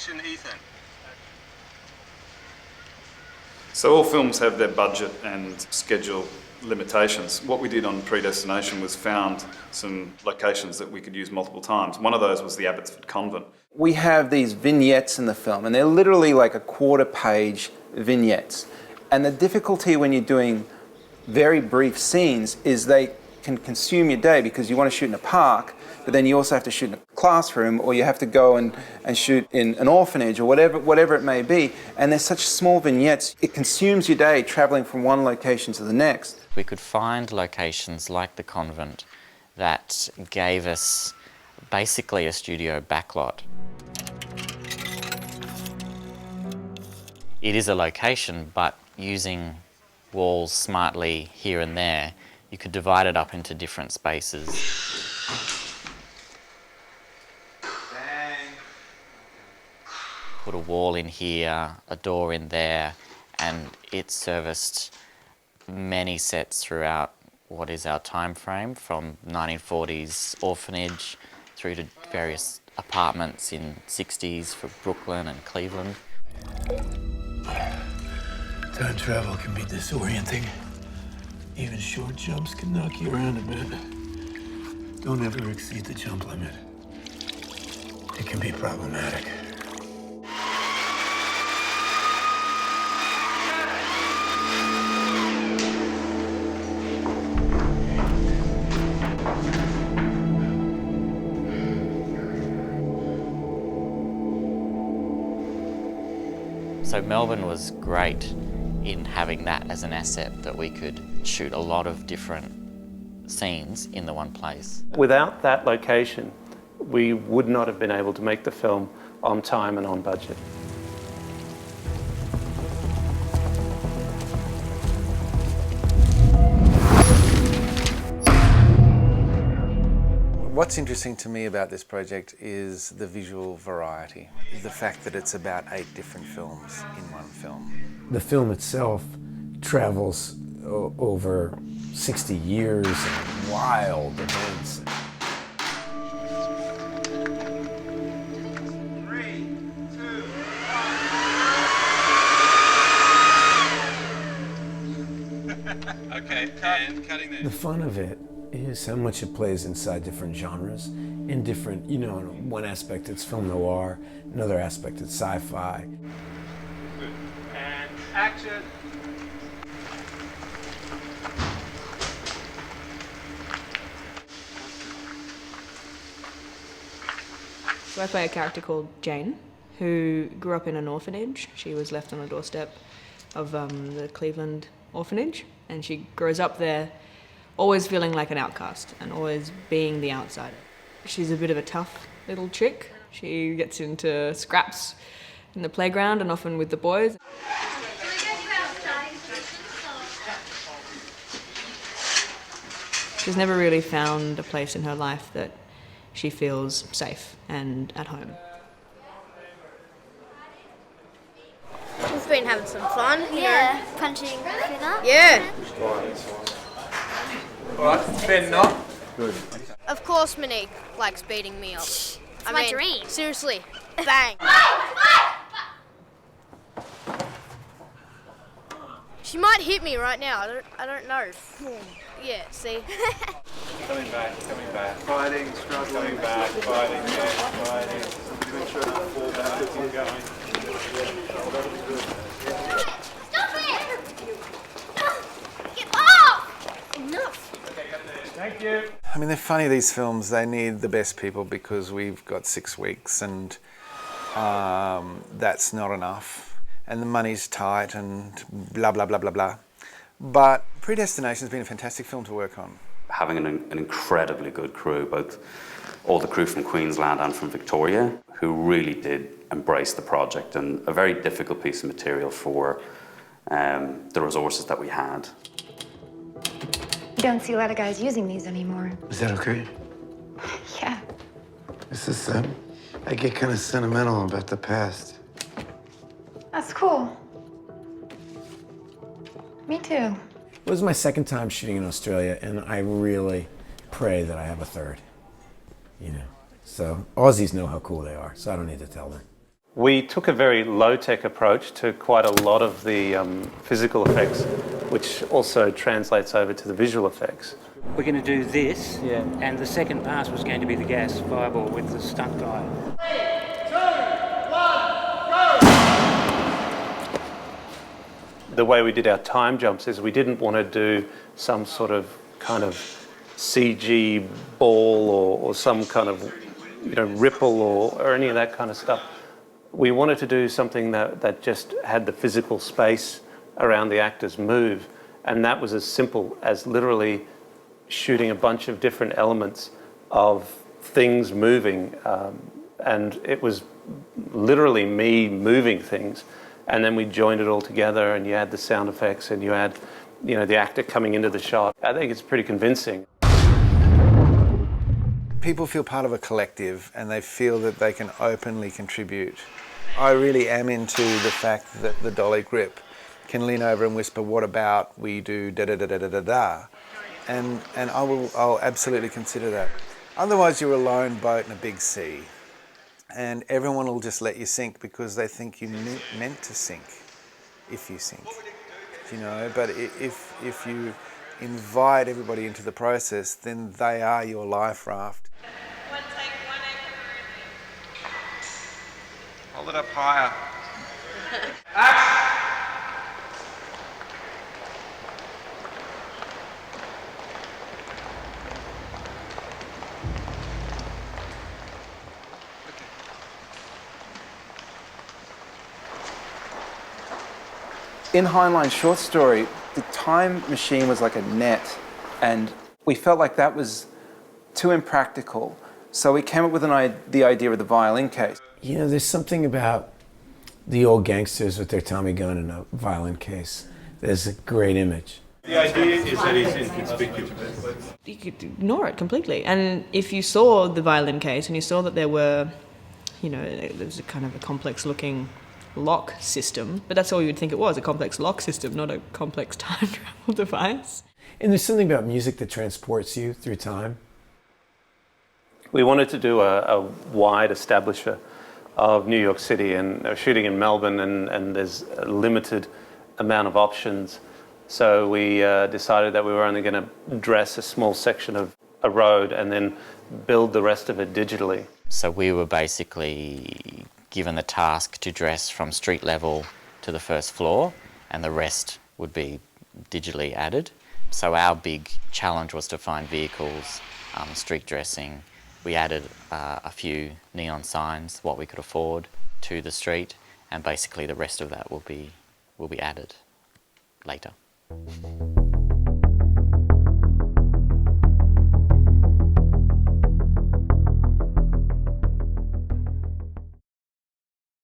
Action, Ethan. So all films have their budget and schedule limitations. What we did on Predestination was found some locations that we could use multiple times. One of those was the Abbotsford Convent. We have these vignettes in the film, and they're literally like a quarter-page vignettes. And the difficulty when you're doing very brief scenes is they can consume your day because you want to shoot in a park, but then you also have to shoot in a classroom, or you have to go and shoot in an orphanage, or whatever it may be. And they're such small vignettes, it consumes your day travelling from one location to the next. We could find locations like the convent that gave us basically a studio backlot. It is a location, but using walls smartly here and there, you could divide it up into different spaces. Put a wall in here, a door in there, and it serviced many sets throughout what is our time frame, from 1940s orphanage through to various apartments in 60s for Brooklyn and Cleveland. Time travel can be disorienting. Even short jumps can knock you around a bit. Don't ever exceed the jump limit. It can be problematic. So Melbourne was great in having that as an asset, that we could shoot a lot of different scenes in the one place. Without that location, we would not have been able to make the film on time and on budget. What's interesting to me about this project is the visual variety, the fact that it's about 8 different films in one film. The film itself travels over 60 years and wild events. 3, 2, 1. Okay, and cutting this. The fun of it is how much it plays inside different genres, in different, in one aspect it's film noir, another aspect it's sci-fi. Good. And action. So I play a character called Jane, who grew up in an orphanage. She was left on the doorstep of the Cleveland orphanage, and she grows up there always feeling like an outcast and always being the outsider. She's a bit of a tough little chick. She gets into scraps in the playground and often with the boys. She's never really found a place in her life that she feels safe and at home. We've been having some fun, you know. Punching dinner. Yeah. Alright, Ben Nott. Good. Of course Monique likes beating me up. It's my dream. Seriously, bang. She might hit me right now, I don't know. Yeah, see? Coming back. Fighting, struggling. Coming back, fighting, yeah, fighting. Make sure not fall back, keep going. That'll be good. Stop it! Get off! Enough. Thank you. I mean, they're funny, these films. They need the best people because we've got 6 weeks and that's not enough. And the money's tight and blah, blah, blah, blah, blah. But Predestination has been a fantastic film to work on. Having an incredibly good crew, both all the crew from Queensland and from Victoria, who really did embrace the project, and a very difficult piece of material for the resources that we had. You don't see a lot of guys using these anymore. Is that okay? Yeah. This is, I get kind of sentimental about the past. That's cool. Me too. It was my second time shooting in Australia, and I really pray that I have a third, So Aussies know how cool they are, so I don't need to tell them. We took a very low-tech approach to quite a lot of the physical effects, which also translates over to the visual effects. We're going to do this, and the second pass was going to be the gas fireball with the stunt guy. 3, 2, 1, go! The way we did our time jumps is we didn't want to do some sort of kind of CG ball or some kind of ripple or any of that kind of stuff. We wanted to do something that just had the physical space around the actors move, and that was as simple as literally shooting a bunch of different elements of things moving, and it was literally me moving things, and then we joined it all together, and you add the sound effects, and you add the actor coming into the shot. I think it's pretty convincing. People feel part of a collective and they feel that they can openly contribute. I really am into the fact that the dolly grip can lean over and whisper, what about we do da-da-da-da-da-da-da? And I'll absolutely consider that. Otherwise you're a lone boat in a big sea and everyone will just let you sink because they think you meant to sink if you sink. But if you invite everybody into the process, then they are your life raft. One take, one anchor. Hold it up higher. In Heinlein's short story, the time machine was like a net, and we felt like that was too impractical. So we came up with the idea of the violin case. There's something about the old gangsters with their Tommy gun and a violin case. There's a great image. The idea is that it's inconspicuous. You could ignore it completely. And if you saw the violin case and you saw that there were, there was a kind of a complex looking lock system, but that's all you'd think it was, a complex lock system, not a complex time travel device. And there's something about music that transports you through time. We wanted to do a wide establisher of New York City, and shooting in Melbourne, and there's a limited amount of options. So we decided that we were only going to dress a small section of a road and then build the rest of it digitally. So we were basically given the task to dress from street level to the first floor, and the rest would be digitally added. So our big challenge was to find vehicles, street dressing. We added a few neon signs, what we could afford, to the street, and basically the rest of that will be added later.